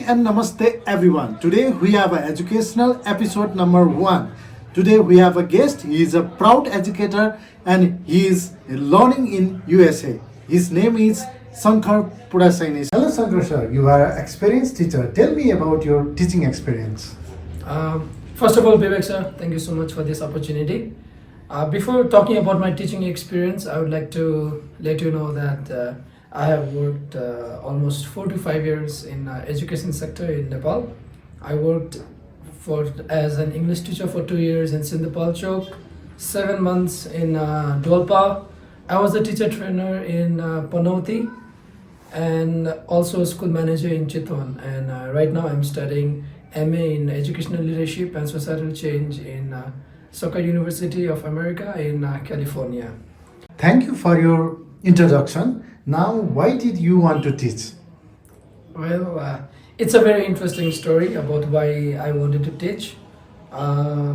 and namaste everyone. Today we have an educational episode number 1. Today we have a guest. He is a proud educator and he is learning in USA. His name is Shanker Pudasaini. Hello Shanker sir, you are an experienced teacher. Tell me about your teaching experience. First of all, Vivek sir, thank you so much for this opportunity. Before talking about my teaching experience, I would like to let you know that I have worked almost 4 to 5 years in education sector in Nepal. I worked as an English teacher for 2 years in Sindhupalchowk, 7 months in Dolpa. I was a teacher trainer in Panauti and also a school manager in Chitwan. And right now I'm studying MA in Educational Leadership and Societal Change in Soka University of America in California. Thank you for your introduction. Now, why did you want to teach? Well, it's a very interesting story about why I wanted to teach.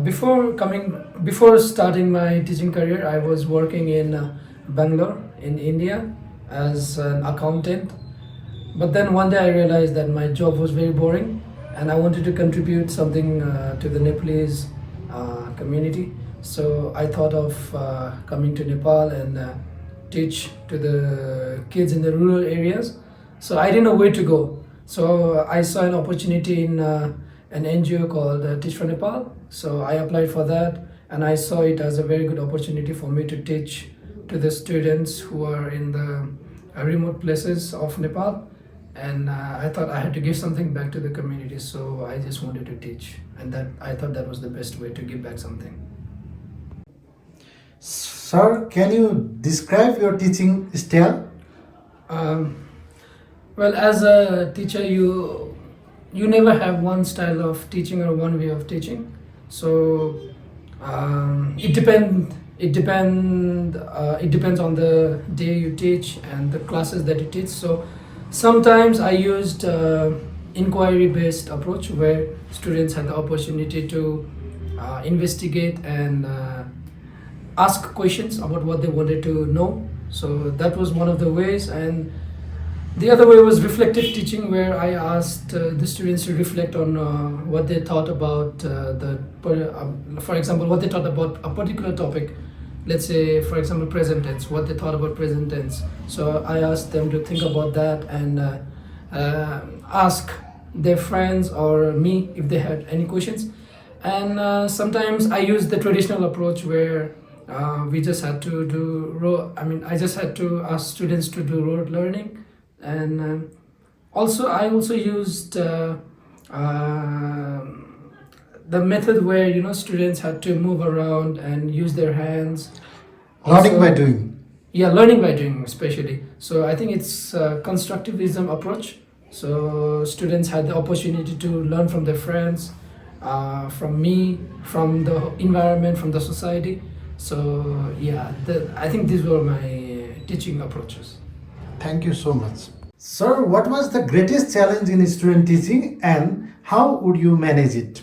Before starting my teaching career, I was working in Bangalore in India as an accountant. But then one day I realized that my job was very boring, and I wanted to contribute something to the Nepalese community. So I thought of coming to Nepal and teach to the kids in the rural areas. So I didn't know where to go. So I saw an opportunity in an NGO called Teach for Nepal. So I applied for that, and I saw it as a very good opportunity for me to teach to the students who are in the remote places of Nepal. And I thought I had to give something back to the community, so I just wanted to teach, and that I thought that was the best way to give back something. Sir, can you describe your teaching style? Well, as a teacher, you never have one style of teaching or one way of teaching. So it depends on the day you teach and the classes that you teach. So sometimes I used inquiry-based approach where students had the opportunity to investigate and ask questions about what they wanted to know. So that was one of the ways, and the other way was reflective teaching, where I asked the students to reflect on what they thought about for example, what they thought about a particular topic. Let's say, for example, present tense, what they thought about present tense. So I asked them to think about that and ask their friends or me if they had any questions. And sometimes I used the traditional approach where we just had to I just had to ask students to do rote learning. And I also used the method where students had to move around and use their hands. Learning by doing. Yeah, learning by doing especially. So I think it's a constructivism approach. So students had the opportunity to learn from their friends, from me, from the environment, from the society. So yeah, I think these were my teaching approaches. Thank you so much. Sir, what was the greatest challenge in student teaching and how would you manage it?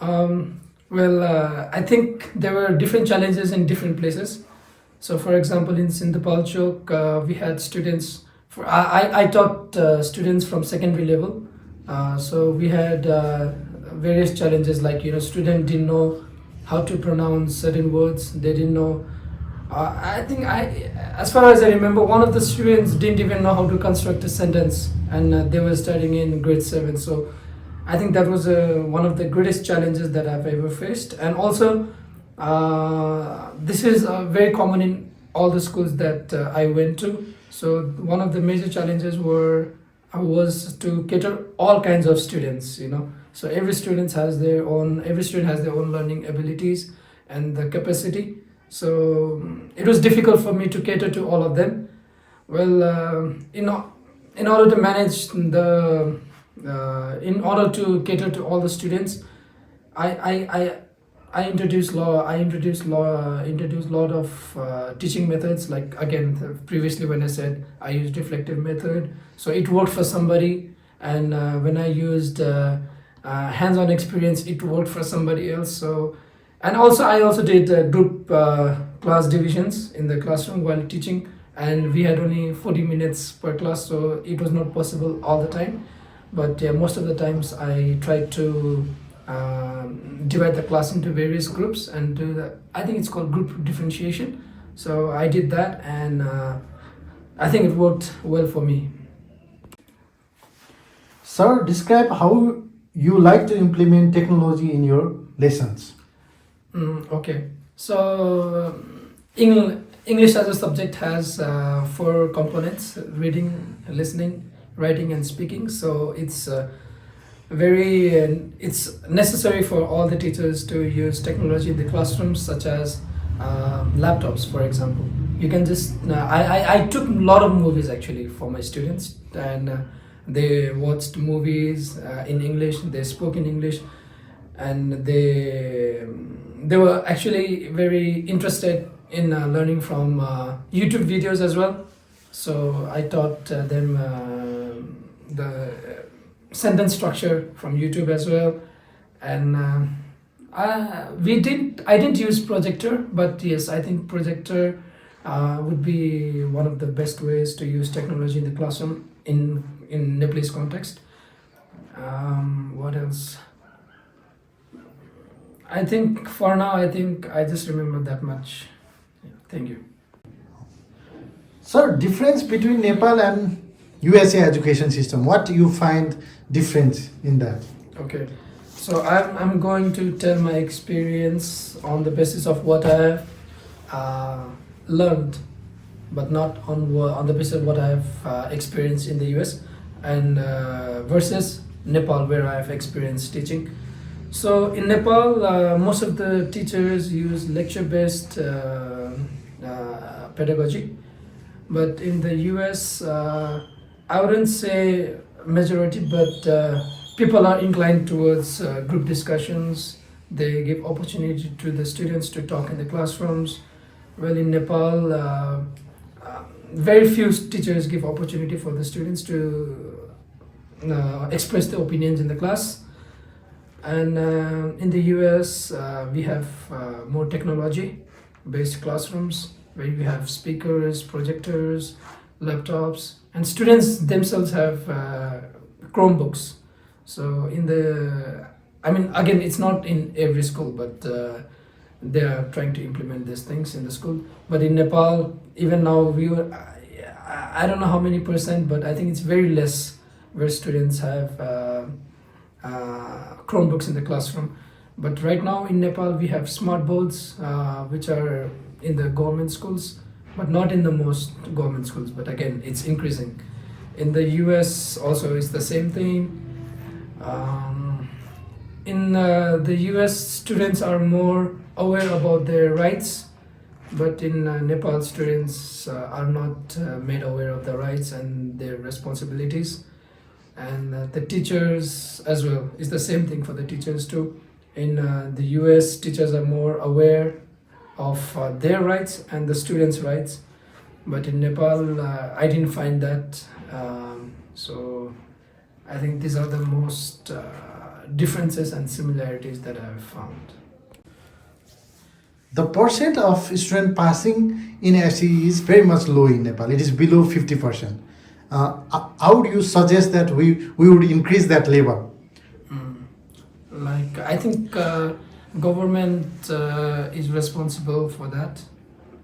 I think there were different challenges in different places. So, for example, in Sindhupalchowk, we had students. I taught students from secondary level. So we had various challenges, like student didn't know how to pronounce certain words. They didn't know. As far as I remember, one of the students didn't even know how to construct a sentence, and they were studying in grade 7. So I think that was one of the greatest challenges that I've ever faced. And also, this is very common in all the schools that I went to. So one of the major challenges was to cater all kinds of students. So every student has their own learning abilities and the capacity. So it was difficult for me to cater to all of them. Well, in order to manage in order to cater to all the students, I introduced lot of teaching methods. Like, again, previously when I said I used reflective method, so it worked for somebody, and when I used hands-on experience, it worked for somebody else. So, and also I also did group class divisions in the classroom while teaching, and we had only 40 minutes per class, so it was not possible all the time. But most of the times I try to divide the class into various groups and do the, I think it's called group differentiation. So I did that, and I think it worked well for me. Sir, describe how you like to implement technology in your lessons. Okay, so English as a subject has 4 components: reading, listening, writing, and speaking. So it's it's necessary for all the teachers to use technology in the classrooms, such as laptops, for example. You can just I took a lot of movies actually for my students, and they watched movies in English, they spoke in English, and they were actually very interested in learning from YouTube videos as well. So I taught them the sentence structure from YouTube as well, and I didn't use projector, but yes, I think projector would be one of the best ways to use technology in the classroom in Nepalese context. What else? I think for now, I think I just remember that much. Yeah, thank you. Sir, difference between Nepal and USA education system. What do you find difference in that? Okay, so I'm going to tell my experience on the basis of what I've learned, but not on the basis of what I've experienced in the US, and versus Nepal, where I've experienced teaching. So in Nepal, most of the teachers use lecture-based pedagogy, but in the US, I wouldn't say majority, but people are inclined towards group discussions. They give opportunity to the students to talk in the classrooms. Well, in Nepal, very few teachers give opportunity for the students to express their opinions in the class. And in the US, we have more technology-based classrooms where we have speakers, projectors, laptops, and students themselves have Chromebooks. So I mean, again, it's not in every school, but they are trying to implement these things in the school. But in Nepal, even now, I don't know how many percent, but I think it's very less where students have Chromebooks in the classroom. But right now in Nepal, we have smart boards, which are in the government schools, but not in the most government schools. But again, it's increasing. In the US also, it's the same thing. In the US, students are more aware about their rights, but in Nepal, students are not made aware of the rights and their responsibilities. And the teachers as well, it's the same thing for the teachers too. In the US, teachers are more aware of their rights and the students' rights, but in Nepal, I didn't find that. So I think these are the most differences and similarities that I've found. The percent of student passing in SE is very much low in Nepal. It is below 50%. How do you suggest that we would increase that level? Like, I think government is responsible for that,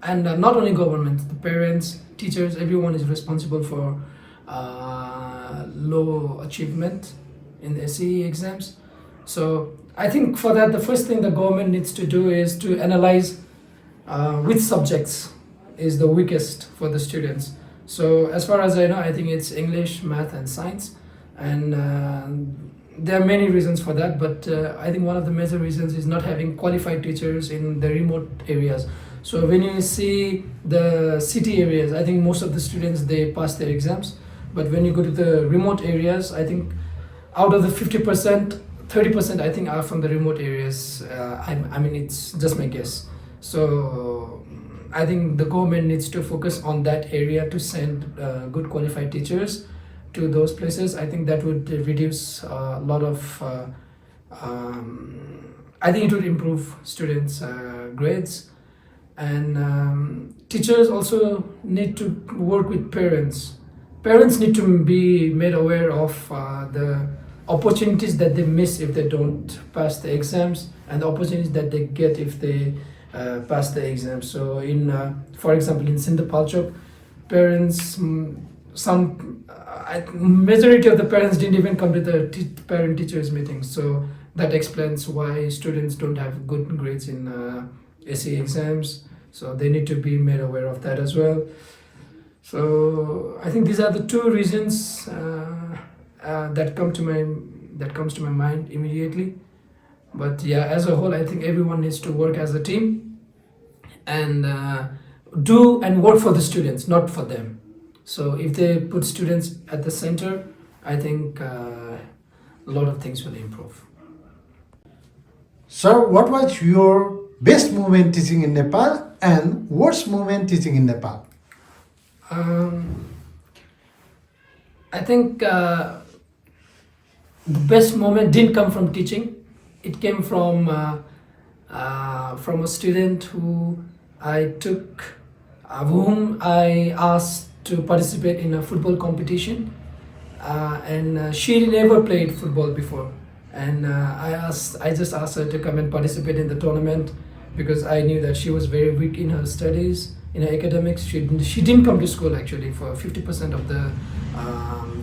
and not only government, the parents, teachers, everyone is responsible for low achievement in the SE exams. So I think for that, the first thing the government needs to do is to analyze which subjects is the weakest for the students. So as far as I know, I think it's English, math, and science, and there are many reasons for that. But I think one of the major reasons is not having qualified teachers in the remote areas. So when you see the city areas, I think most of the students, they pass their exams. But when you go to the remote areas, I think out of the 50%, 30% I think are from the remote areas. I mean, it's just my guess. So I think the government needs to focus on that area to send good qualified teachers to those places. I think that would reduce a lot of, I think it would improve students' grades. And teachers also need to work with parents. parents need to be made aware of the opportunities that they miss if they don't pass the exams, and the opportunities that they get if they pass the exams. So for example, in Sindhupalchowk, parents, majority of the parents didn't even come to the parent teachers meeting. So that explains why students don't have good grades in SE exams. So they need to be made aware of that as well. So I think these are the two reasons that comes to my mind immediately. But yeah, as a whole, I think everyone needs to work as a team and do and work for the students, not for them. So if they put students at the center, I think a lot of things will improve. Sir, what was your best moment teaching in Nepal and worst moment teaching in Nepal? I think the best moment didn't come from teaching. It came from a student whom I asked to participate in a football competition, and she never played football before. And I just asked her to come and participate in the tournament because I knew that she was very weak in her studies, in her academics. She didn't come to school actually for 50% of the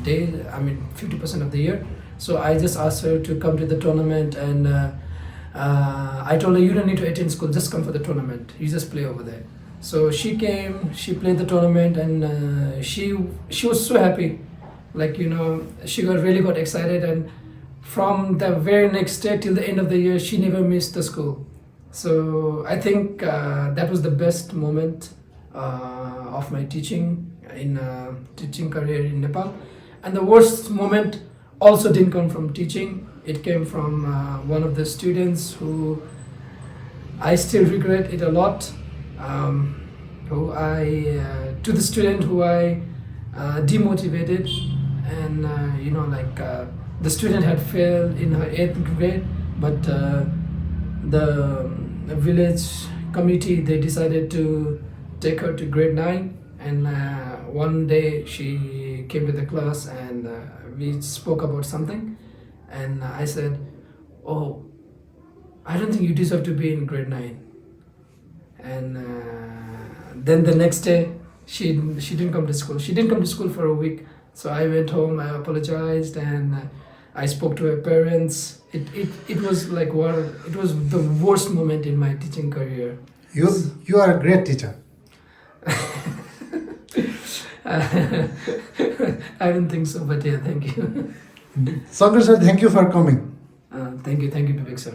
day. 50% of the year. So I just asked her to come to the tournament, and I told her, you don't need to attend school, just come for the tournament. You just play over there. So she came, she played the tournament, and she was so happy. She really got excited, and from the very next day till the end of the year, she never missed the school. So I think that was the best moment of my teaching career in Nepal. And the worst moment also didn't come from teaching. It came from one of the students who I still regret it a lot. To the student who I demotivated, and the student had failed in her 8th grade, but the village committee, they decided to take her to grade 9, and one day she came to the class, and we spoke about something, and I said, oh, I don't think you deserve to be in grade 9. And then the next day she didn't come to school. She didn't come to school for a week. So I went home, I apologized, and I spoke to her parents. It was it was the worst moment in my teaching career. You are a great teacher. I don't think so, but yeah, thank you. Shanker sir, thank you for coming. Thank you, Vivek sir.